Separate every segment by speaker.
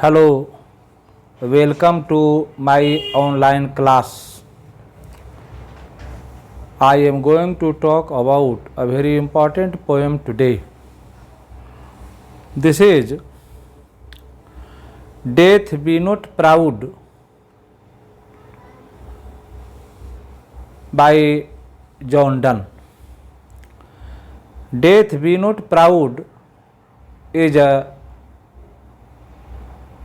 Speaker 1: Hello, welcome to my online class. I am going to talk about a very important poem today. This is Death Be Not Proud by John Donne. Death Be Not Proud is a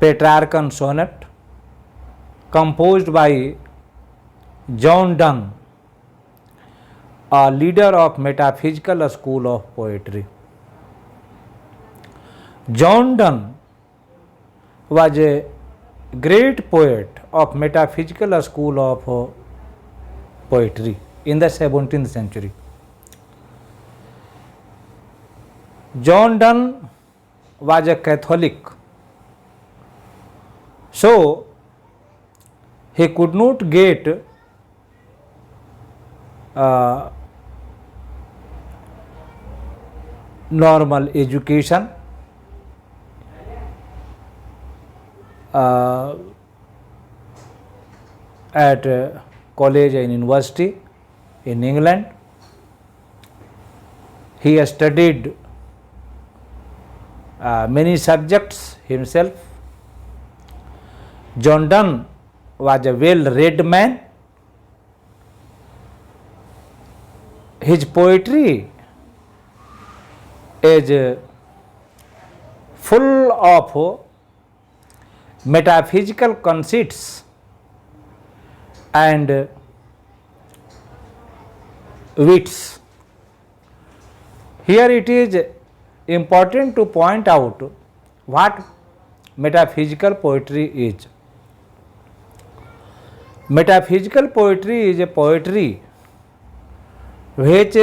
Speaker 1: Petrarchan sonnet composed by John Donne, a leader of metaphysical school of poetry. John Donne was a great poet of metaphysical school of poetry in the 17th century. John Donne was a Catholic, so he could not get normal education at college and university in England. He studied many subjects himself. John Donne was a well-read man. His poetry is full of metaphysical conceits and wits. Here it is important to point out what metaphysical poetry is. Metaphysical poetry is a poetry which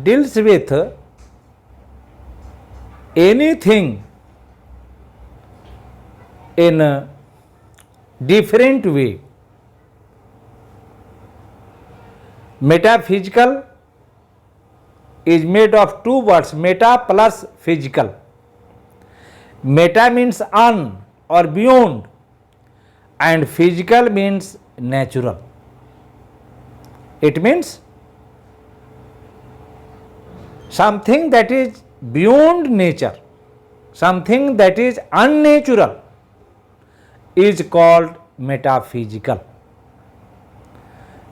Speaker 1: deals with anything in a different way. Metaphysical is made of two words, meta plus physical. Meta means on or beyond, and physical means natural. It means something that is beyond nature, something that is unnatural is called metaphysical.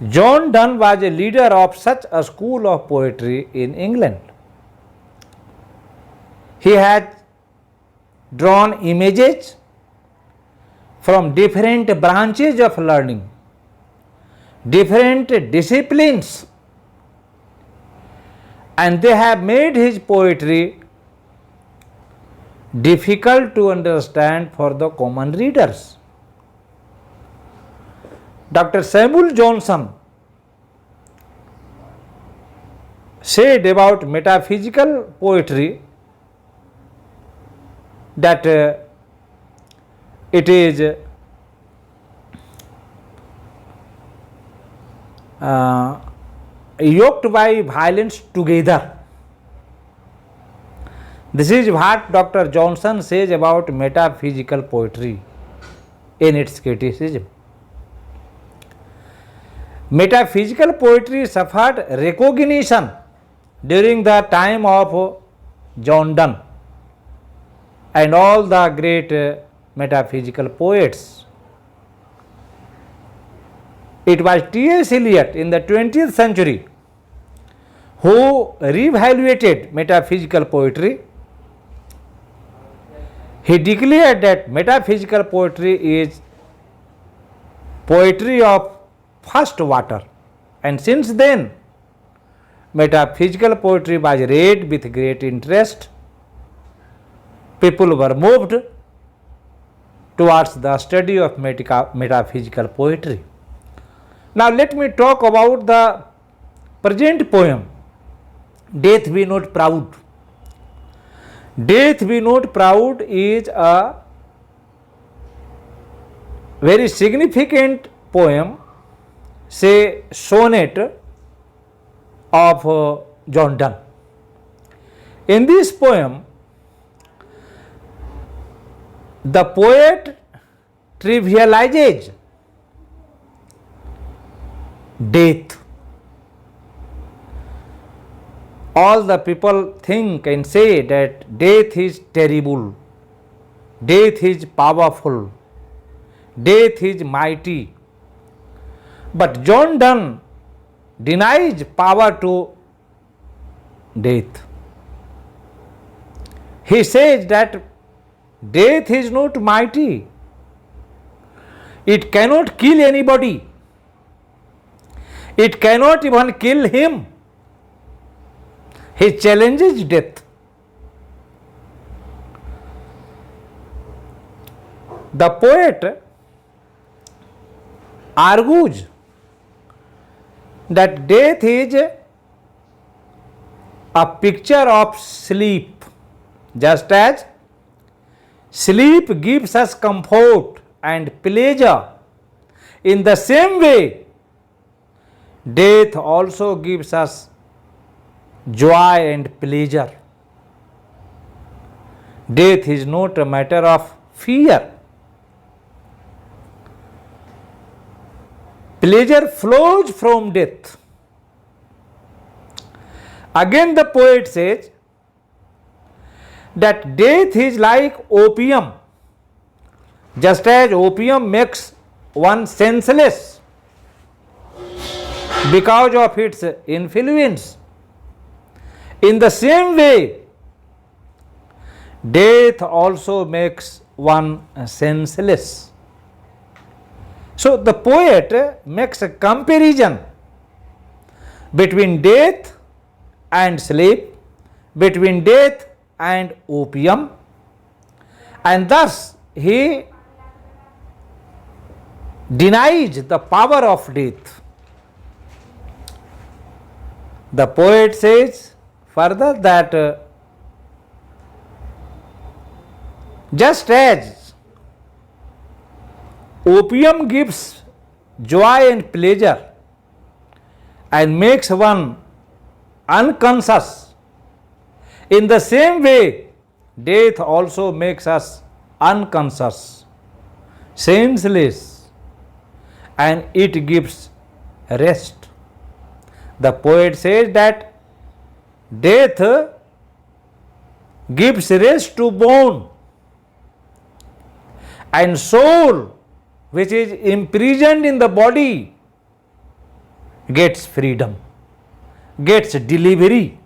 Speaker 1: John Donne was a leader of such a school of poetry in England. He had drawn images from different branches of learning, different disciplines, and they have made his poetry difficult to understand for the common readers. Dr. Samuel Johnson said about metaphysical poetry that it is yoked by violence together. This is what Dr. Johnson says about metaphysical poetry in its criticism. Metaphysical poetry suffered recognition during the time of John Donne and all the great metaphysical poets. It was T.S. Eliot in the 20th century who reevaluated metaphysical poetry. He declared that metaphysical poetry is poetry of first water, and since then metaphysical poetry was read with great interest. People were moved towards the study of metaphysical poetry. Now let me talk about the present poem, Death Be Not Proud. Death Be Not Proud is a very significant poem, say sonnet of John Donne. In this poem, the poet trivializes death. All the people think and say that death is terrible, death is powerful, death is mighty. But John Donne denies power to death. He says that death is not mighty. It cannot kill anybody. It cannot even kill him. He challenges death. The poet argues that death is a picture of sleep, just as sleep gives us comfort and pleasure. In the same way, death also gives us joy and pleasure. Death is not a matter of fear. Pleasure flows from death. Again, the poet says that death is like opium, just as opium makes one senseless because of its influence. In the same way, death also makes one senseless. So the poet makes a comparison between death and sleep, between death and opium, and thus he denies the power of death. The poet says further that just as opium gives joy and pleasure and makes one unconscious, in the same way death also makes us unconscious, senseless, and it gives rest. The poet says that death gives rest to bone, and soul which is imprisoned in the body gets freedom, gets delivery.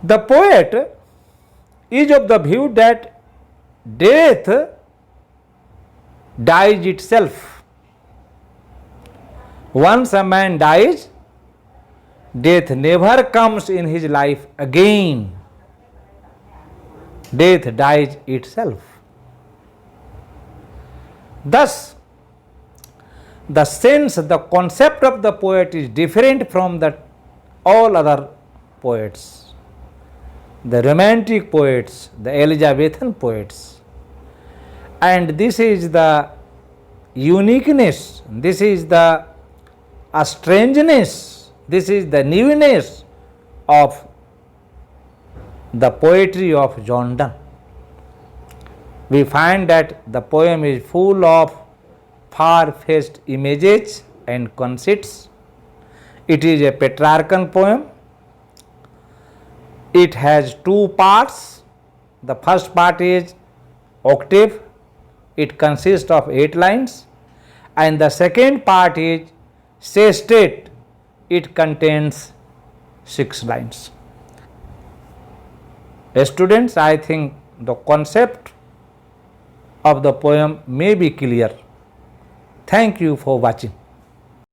Speaker 1: The poet is of the view that death dies itself. Once a man dies, death never comes in his life again. Death dies itself. Thus, the sense, the concept of the poet is different from all other poets, the romantic poets, the Elizabethan poets. And this is the uniqueness, this is the strangeness, this is the newness of the poetry of John Donne. We find that the poem is full of far-fetched images and conceits. It is a Petrarchan poem. It has two parts. The first part is octave. It consists of 8 lines, and the second part is sestet. It contains 6 lines. Students, I think the concept of the poem may be clear. Thank you for watching.